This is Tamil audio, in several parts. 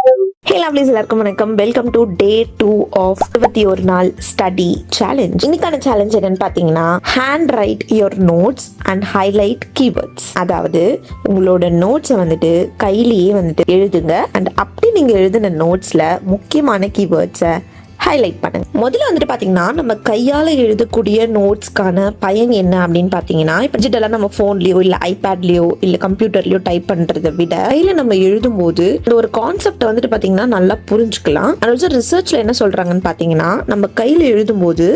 Hey lovelies, எல்லாருக்கும் வணக்கம். வெல்கம் டு டே 2 ஆஃப் 21 நாள் ஸ்டடி சேலஞ்ச். இன்னைக்கான சேலஞ்ச் என்னன்னு பார்த்தீங்கன்னா, hand right your notes and highlight keywords. அதாவது உங்களோட நோட்ஸை வந்துட்டு கையிலேயே வந்துட்டு எழுதுங்க அண்ட் அப்படி நீங்க எழுதின நோட்ஸ்ல முக்கியமான கீவேர்ட்ஸை ஹைலைட் பண்ணுங்க. முதல்ல வந்துட்டு பார்த்தீங்கன்னா, நம்ம கையால் எழுதக்கூடிய நோட்ஸ்க்கான பயன் என்ன அப்படின்னு பார்த்தீங்கன்னா, இப்போ டிஜிட்டலாக நம்ம ஃபோன்லேயோ இல்லை ஐபேட்லேயோ இல்லை கம்ப்யூட்டர்லேயோ டைப் பண்ணுறதை விட கையில் நம்ம எழுதும்போது இந்த ஒரு கான்செப்டை வந்துட்டு பார்த்தீங்கன்னா நல்லா புரிஞ்சுக்கலாம். ஆல்சோ ரிசர்ச்சில் என்ன சொல்கிறாங்கன்னு பார்த்தீங்கன்னா, நம்ம கையில் எழுதும்போது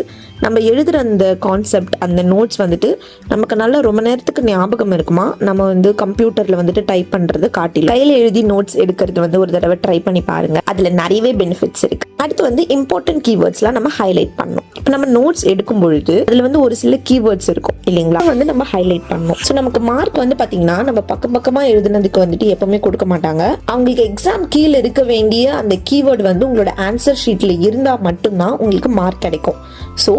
நம்ம எழுதுகிற அந்த கான்செப்ட் அந்த நோட்ஸ் வந்துட்டு நமக்கு நல்லா ரொம்ப நேரத்துக்கு ஞாபகம் இருக்குமா, நம்ம வந்து கம்ப்யூட்டரில் வந்துட்டு டைப் பண்ணுறது காட்டில கையில் எழுதி நோட்ஸ் எடுக்கிறது வந்து ஒரு தடவை ட்ரை பண்ணி பாருங்க. அதில் நிறையவே பெனிஃபிட்ஸ் இருக்கு. அடுத்து வந்து இம்பார்ட்டன்ட் கீவேர்ட்ஸ்லாம் நம்ம ஹைலைட் பண்ணணும். இப்போ நம்ம நோட்ஸ் எடுக்கும் பொழுது அதில் வந்து ஒரு சில கீவேர்ட்ஸ் இருக்கும் இல்லைங்களா, வந்து நம்ம ஹைலைட் பண்ணணும். ஸோ நமக்கு மார்க் வந்து பார்த்தீங்கன்னா, நம்ம பக்கமாக எழுதுனதுக்கு வந்துட்டு எப்பவுமே கொடுக்க மாட்டாங்க. அவங்களுக்கு எக்ஸாம் கீழே இருக்க வேண்டிய அந்த கீவேர்டு வந்து உங்களோட ஆன்சர் ஷீட்டில் இருந்தால் மட்டும்தான் உங்களுக்கு மார்க் கிடைக்கும். ஸோ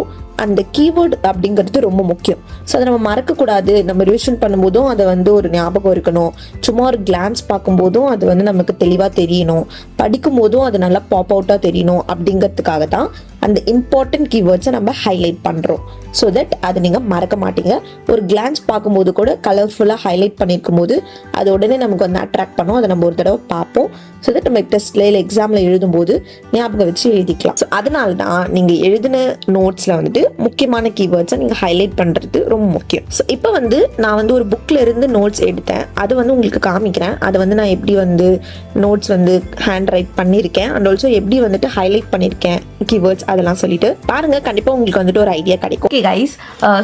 அந்த கீவேர்டு அப்படிங்கிறது ரொம்ப முக்கியம். ஸோ அதை நம்ம மறக்கக்கூடாது. நம்ம ரிவிஷன் பண்ணும்போதும் அதை வந்து ஒரு ஞாபகம் இருக்கணும். சும்மா ஒரு கிளான்ஸ் பார்க்கும்போதும் அது வந்து நமக்கு தெளிவாக தெரியணும். படிக்கும் போதும் அது நல்லா பாப் அவுட்டாக தெரியணும். அப்படிங்கிறதுக்காக தான் அந்த இம்பார்ட்டன்ட் கீவேர்ட்ஸை நம்ம ஹைலைட் பண்ணுறோம். ஸோ தட் அதை நீங்கள் மறக்க மாட்டீங்க. ஒரு கிளான்ஸ் பார்க்கும்போது கூட கலர்ஃபுல்லாக ஹைலைட் பண்ணியிருக்கும் போது அது உடனே நமக்கு வந்து அட்ராக்ட் பண்ணும். அதை நம்ம ஒரு தடவை பார்ப்போம். ஸோ தட் நம்ம டெஸ்ட்டில் இல்லை எக்ஸாமில் எழுதும்போது ஞாபகம் வச்சு எழுதிக்கலாம். ஸோ அதனால தான் நீங்கள் எழுதின நோட்ஸில் வந்துட்டு முக்கியமான கீவேர்ட்ஸை நீங்கள் ஹைலைட் பண்ணுறது ரொம்ப முக்கியம். ஸோ இப்போ வந்து நான் வந்து ஒரு புக்கில் இருந்து நோட்ஸ் எடுத்தேன். அது வந்து உங்களுக்கு காமிக்கிறேன். அதை வந்து நான் எப்படி வந்து நோட்ஸ் வந்து ஹேண்ட் ரைட் பண்ணியிருக்கேன் அண்ட் ஆல்சோ எப்படி வந்துட்டு ஹைலைட் பண்ணியிருக்கேன் கீவேர்ட்ஸ் அதெல்லாம் சொல்லிட்டு பாருங்க. கண்டிப்பாக உங்களுக்கு வந்துட்டு ஒரு ஐடியா கிடைக்கும். ஓகே கைஸ்,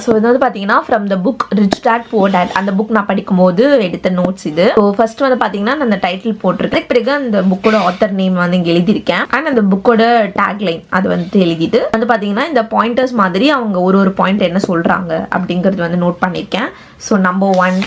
ஸோ இது வந்து பார்த்தீங்கன்னா from the book rich dad poor dad, அந்த புக் நான் படிக்கும்போது எடுத்த நோட்ஸ் இது. ஸோ ஃபர்ஸ்ட் வந்து பார்த்தீங்கன்னா நான் அந்த டைட்டில் போட்டிருக்கேன். பிறகு அந்த புக்கோட ஆத்தர் நேம் வந்து இங்கே எழுதியிருக்கேன் அண்ட் அந்த புக்கோட டேக் லைன் அது வந்துட்டு எழுதிட்டு வந்து பார்த்தீங்கன்னா இந்த பாயிண்டர்ஸ் மாதிரி அவங்க ஒரு பாயிண்ட் என்ன சொல்றாங்க அப்படிங்கிறது வந்து நோட் பண்ணியிருக்கேன். ஸோ நம்பர் 1,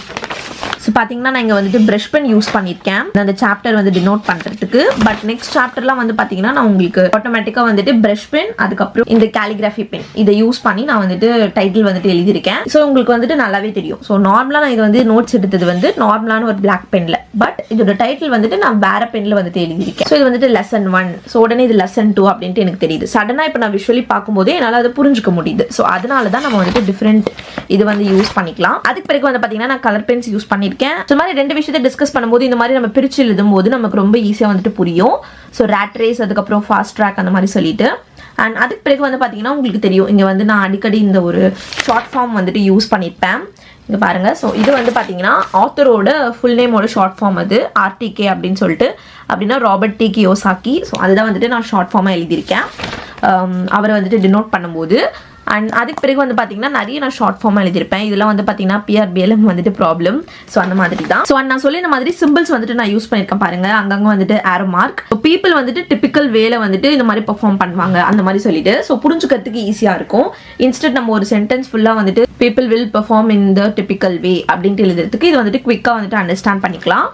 ஸோ பார்த்தீங்கன்னா நான் இங்கே வந்துட்டு ப்ரஷ் பென் யூஸ் பண்ணியிருக்கேன் அந்த சாப்டர் வந்து டினோட் பண்ணுறதுக்கு. பட் நெக்ஸ்ட் சாப்டர்லாம் வந்து பார்த்தீங்கன்னா நான் உங்களுக்கு ஆட்டோமேட்டிக்காக வந்துட்டு ப்ரஷ் பென் அதுக்கப்புறம் இந்த கேலிகிராஃபி பென் இதை யூஸ் பண்ணி நான் வந்துட்டு டைட்டில் வந்துட்டு எழுதியிருக்கேன். ஸோ உங்களுக்கு வந்துட்டு நல்லாவே தெரியும். ஸோ நார்மலாக நான் இது வந்து நோட்ஸ் எடுத்தது வந்து நார்மலான ஒரு பிளாக் பென்ல, பட் இதோட டைட்டில் வந்துட்டு நான் வேற பென்ல வந்துட்டு எழுதியிருக்கேன். ஸோ இது வந்துட்டு லெசன் 1, ஸோ உடனே இது லெசன் 2 அப்படின்ட்டு எனக்கு தெரியுது. சடனாக இப்போ நான் விஷுவலி பார்க்கும்போது என்னால் அதை புரிஞ்சுக்க முடியுது. ஸோ அதனால தான் நம்ம வந்துட்டு டிஃப்ரெண்ட் இது வந்து யூஸ் பண்ணிக்கலாம். அதுக்கு பிறகு வந்து பார்த்தீங்கன்னா நான் கலர் பென்ஸ் யூஸ் பண்ணியிருக்கேன். இந்த மாதிரி ரெண்டு விஷயத்தை டிஸ்கஸ் பண்ணும்போது இந்த மாதிரி நம்ம பிரிச்சு எழுதும் போது நமக்கு ரொம்ப ஈஸியாக வந்துட்டு புரியும். ஸோ ரேட் ரேஸ் அதுக்கப்புறம் ஃபாஸ்ட் ட்ராக் அந்த மாதிரி சொல்லிட்டு அண்ட் அதுக்கு பிறகு வந்து பார்த்தீங்கன்னா உங்களுக்கு தெரியும் இங்கே வந்து நான் அடிக்கடி இந்த ஒரு ஷார்ட் ஃபார்ம் வந்துட்டு யூஸ் பண்ணியிருப்பேன். இங்கே பாருங்க. ஸோ இது வந்து பார்த்தீங்கன்னா ஆத்தரோட ஃபுல் நேமோட ஷார்ட் ஃபார்ம் அது RTK அப்படின்னு சொல்லிட்டு, அப்படின்னா ராபர்ட் T. கியோசாக்கி. ஸோ அதுதான் வந்துட்டு நான் ஷார்ட் ஃபார்மாக எழுதியிருக்கேன் அவரை வந்துட்டு டினோட் பண்ணும்போது. அண்ட் அதுக்கு பிறகு வந்து பார்த்தீங்கன்னா நிறைய நான் ஷார்ட் ஃபார்மாக எழுதியிருப்பேன். இதெல்லாம் வந்து பார்த்தீங்கன்னா PRBLM வந்துட்டு ப்ராப்ளம். ஸோ அந்த மாதிரி தான். ஸோ நான் சொல்லின மாதிரி சிம்பிள்ஸ் வந்துட்டு நான் யூஸ் பண்ணியிருக்கேன் பாருங்க. அங்கங்கே வந்துட்டு ஆரோ மார்க். பீப்புள் வந்துட்டு டிபிக்கல் வேலை வந்துட்டு இந்த மாதிரி பெர்ஃபார்ம் பண்ணுவாங்க அந்த மாதிரி சொல்லிட்டு ஸோ புரிஞ்சுக்கிறதுக்கு ஈஸியாக இருக்கும். இன்ஸ்டன்ட் நம்ம ஒரு சென்டென்ஸ் ஃபுல்லாக வந்துட்டு people will perform in the typical way அப்படின்ட்டு எழுதுறதுக்கு இது வந்துட்டு குவிக்காக வந்துட்டு அண்டர்ஸ்டாண்ட் பண்ணிக்கலாம்.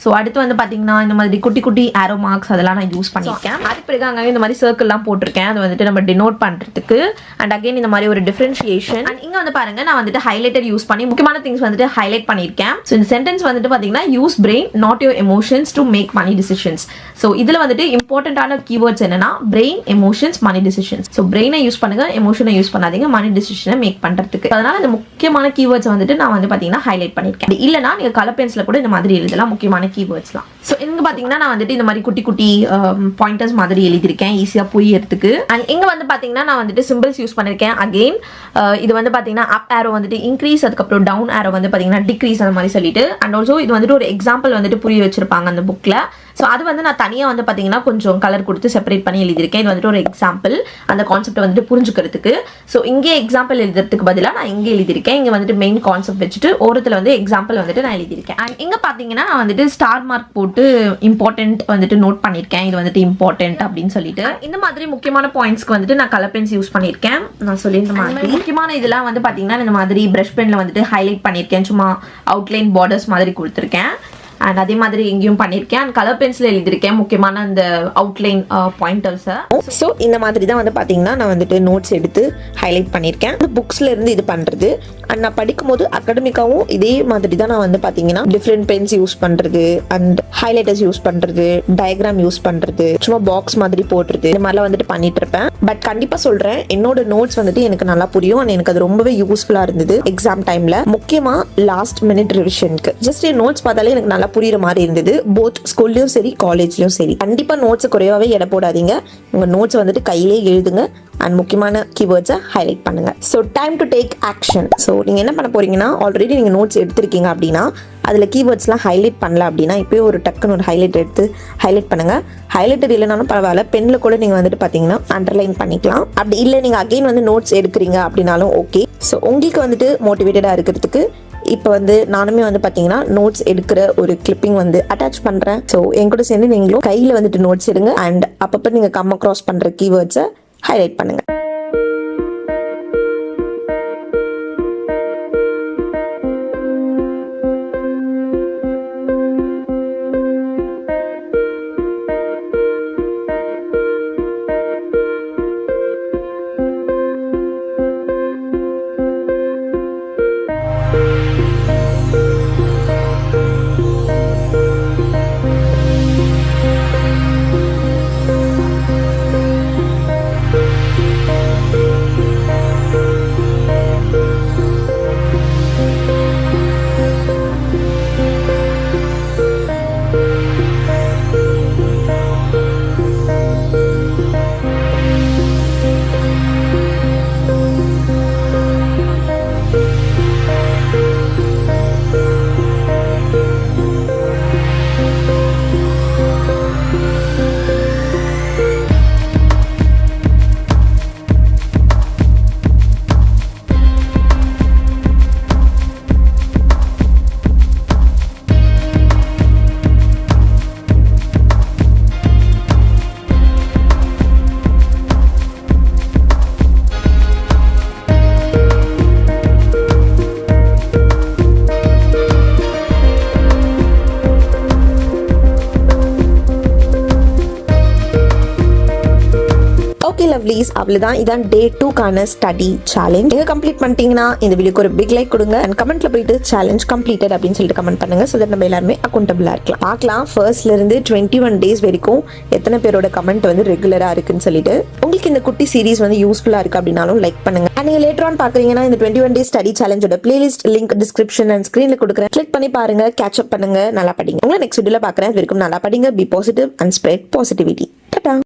ஸோ அடுத்து வந்து பார்த்தீங்கன்னா இந்த மாதிரி குட்டி குட்டி ஆரோ மார்க்ஸ் அதெல்லாம் நான் யூஸ் பண்ணியிருக்கேன். அதுக்கு பிறகு அங்கே இந்த மாதிரி சர்க்கிள்லாம் போட்டிருக்கேன். அது வந்துட்டு நம்ம டினோட் பண்ணுறதுக்கு அண்ட் அகைன் இந்த மாதிரி ஒரு டிஃபரன்ஷியேஷன். அண்ட் இங்கே வந்து பாருங்க நான் வந்துட்டு ஹைலைட்டர் யூஸ் பண்ணி முக்கியமான திங்ஸ் வந்துட்டு ஹைலைட் பண்ணியிருக்கேன். ஸோ இந்த சென்டென்ஸ் வந்துட்டு பார்த்தீங்கன்னா use brain not your emotions to make money decisions. So இதில் வந்துட்டு இம்பார்ட்டன்டான கீவேர்ட்ஸ் என்னன்னா brain, emotions, money decisions. So பிரெயினை யூஸ் பண்ணுங்க, எமோஷனை யூஸ் பண்ணாதீங்க மணி டிசிஷனை மேக் பண்ணுறதுக்கு. அதனால இந்த முக்கியமான கீவேர்ட்ஸ் வந்துட்டு நான் வந்து பார்த்தீங்கன்னா ஹைலைட் பண்ணியிருக்கேன். இல்லைனா நீங்கள் கலர் பென்சில் கூட இந்த மாதிரி எழுதலாம் முக்கியமான கீவேர்ட்ஸ்லாம். ஸோ இங்கே பார்த்தீங்கன்னா நான் வந்துட்டு இந்த மாதிரி குட்டி குட்டி பாயிண்டர்ஸ் மாதிரி எழுதியிருக்கேன் ஈஸியாக புரியறதுக்கு. அண்ட் இங்கே வந்து பார்த்தீங்கன்னா நான் வந்துட்டு சிம்பிள்ஸ் யூஸ் பண்ணியிருக்கேன். அகெயின் இது வந்து பார்த்தீங்கன்னா அப் ஆரோ வந்துட்டு இன்க்ரீஸ், அதுக்கப்புறம் டவுன் ஆரோ வந்து பார்த்தீங்கன்னா டிக்ரீஸ் அந்த மாதிரி சொல்லிட்டு அண்ட் ஆல்சோ இது வந்துட்டு ஒரு எக்ஸாம்பிள் வந்துட்டு புரிய வச்சிருப்பாங்க அந்த புக்கில். ஸோ அது வந்து நான் தனியாக வந்து பார்த்தீங்கன்னா கொஞ்சம் கலர் கொடுத்து செப்பரேட் பண்ணி எழுதியிருக்கேன். இது வந்துட்டு ஒரு எக்ஸாம்பிள் அந்த கான்செப்ட் வந்துட்டு புரிஞ்சுக்கிறதுக்கு. ஸோ இங்கே எக்ஸாம்பிள் எழுதுறதுக்கு பதிலாக நான் இங்கே எழுதியிருக்கேன். இங்கே வந்துட்டு மெயின் கான்செப்ட் வச்சுட்டு ஓரத்தில் வந்து எக்ஸாம்பிள் வந்துட்டு நான் எழுதியிருக்கேன். அண்ட் இங்கே பார்த்தீங்கன்னா நான் வந்துட்டு ஸ்டார் மார்க் போட்டு இம்பார்ட்டன்ட் வந்துட்டு நோட் பண்ணியிருக்கேன். இது வந்துட்டு இம்பார்ட்டன்ட் அப்படின்னு சொல்லிட்டு இந்த மாதிரி முக்கியமான பாயிண்ட்ஸ்க்கு வந்துட்டு நான் கலர் பென்ஸ் யூஸ் பண்ணியிருக்கேன். நான் சொல்லியிருந்த மாதிரி முக்கியமான இதெல்லாம் வந்து பார்த்தீங்கன்னா இந்த மாதிரி ப்ரஷ் பென்ல வந்துட்டு ஹைலைட் பண்ணியிருக்கேன். சும்மா அவுட்லைன் பார்டர்ஸ் மாதிரி கொடுத்துருக்கேன். அண்ட் அதே மாதிரி எங்கேயும் பண்ணியிருக்கேன். அண்ட் கலர் பென்சில் எழுதியிருக்கேன் முக்கியமான அந்த அவுட்லைன் பாயிண்டர்ஸை. ஸோ இந்த மாதிரி தான் வந்து பார்த்தீங்கன்னா நான் வந்துட்டு நோட்ஸ் எடுத்து ஹைலைட் பண்ணியிருக்கேன். புக்ஸ்ல இருந்து இது பண்ணுறது. அண்ட் நான் படிக்கும்போது அகாடமிக்காவும் இதே மாதிரி தான் நான் வந்து பார்த்தீங்கன்னா டிஃப்ரெண்ட் பென்ஸ் யூஸ் பண்ணுறது அண்ட் ஹைலைட்டர்ஸ் யூஸ் பண்ணுறது, டயக்ராம் யூஸ் பண்ணுறது, சும்மா பாக்ஸ் மாதிரி போடுறது, இந்த மாதிரிலாம் வந்துட்டு பண்ணிட்டு இருப்பேன். பட் கண்டிப்பாக சொல்கிறேன், என்னோட நோட்ஸ் வந்துட்டு எனக்கு நல்லா புரியும் அண்ட் எனக்கு அது ரொம்பவே யூஸ்ஃபுல்லாக இருந்தது எக்ஸாம் டைமில். முக்கியமாக லாஸ்ட் மினிட் ரிவிஷனுக்கு ஜஸ்ட் என் நோட்ஸ் பார்த்தாலே எனக்கு நல்லா புரியுற மாதிரி இருந்தது. போத் ஸ்கூல்லையும் சரி காலேஜ்லையும் சரி. கண்டிப்பாக நோட்ஸை குறைவாகவே எடை போடாதீங்க. உங்கள் நோட்ஸ் வந்துட்டு கையிலே எழுதுங்க அண்ட் முக்கியமான கீவேர்ட்ஸை ஹைலைட் பண்ணுங்க. So time to take action. So நீங்கள் என்ன பண்ண போறீங்கன்னா, ஆல்ரெடி நீங்கள் நோட்ஸ் எடுத்திருக்கீங்க அப்படின்னா அதில் கீவேர்ட்ஸ்லாம் ஹைலைட் பண்ணல அப்படின்னா இப்போயே ஒரு டக்குன்னு ஒரு ஹைலைட் எடுத்து ஹைலைட் பண்ணுங்க. ஹைலைட்டர் இல்லைனாலும் பரவாயில்ல, பென்னில் கூட நீங்கள் வந்துட்டு பார்த்தீங்கன்னா அண்டர்லைன் பண்ணிக்கலாம். அப்படி இல்லை நீங்கள் அகெயின் வந்து நோட்ஸ் எடுக்கிறீங்க அப்படின்னாலும் ஓகே. ஸோ உங்களுக்கு வந்துட்டு மோட்டிவேட்டடாக இருக்கிறதுக்கு இப்போ வந்து நானுமே வந்து பார்த்தீங்கன்னா நோட்ஸ் எடுக்கிற ஒரு கிளிப்பிங் வந்து அட்டாச் பண்ணுறேன். ஸோ என் கூட சேர்ந்து நீங்களும் கையில் வந்துட்டு நோட்ஸ் எடுங்க அண்ட் அப்பப்போ நீங்கள் கம் அக்ராஸ் பண்ணுற கீவேர்ட்ஸை ஹைலைட் பண்ணுங்க. லவ்லீஸ், அவ்வளவுதான். இதான் டே 2க்கான ஸ்டடி சேலஞ்ச். நீங்க கம்ப்ளீட் பண்ணிட்டீங்கன்னா இந்த வீடியோக்கு ஒரு பிக் லைக் கொடுங்க அண்ட் கமெண்ட்ல போயிட்டு சேலஞ்ச் கம்ப்ளீட்டட் அப்படின்னு சொல்லிட்டு கமெண்ட் பண்ணுங்க. ஸோ தட் நம்ம எல்லாருமே அக்கௌண்டபிளா இருக்கலாம். பார்க்கலாம் ஃபர்ஸ்ட்ல இருந்து 21 டேஸ் வரைக்கும் எத்தனை பேரோட கமெண்ட் வந்து ரெகுலரா இருக்குன்னு சொல்லிட்டு. உங்களுக்கு இந்த குட்டி சீரிஸ் வந்து யூஸ்ஃபுல்லா இருக்கு அப்படின்னாலும் லைக் பண்ணுங்க. அண்ட் நீங்க லேட்டர் ஆன் பாக்குறீங்கன்னா இந்த 21 டேஸ் ஸ்டடி சேலஞ்சோட பிளேலிஸ்ட் லிங்க் டிஸ்கிரிப்ஷன் அண்ட் ஸ்கிரீன்ல கொடுக்குறேன். கிளிக் பண்ணி பாருங்க, கேட்ச் அப் பண்ணுங்க, நல்லா படிங்க. உங்களை நெக்ஸ்ட் வீடியோல பாக்குறேன். இது வரைக்கும் நல்லா படிங்க, be positive and spread positivity.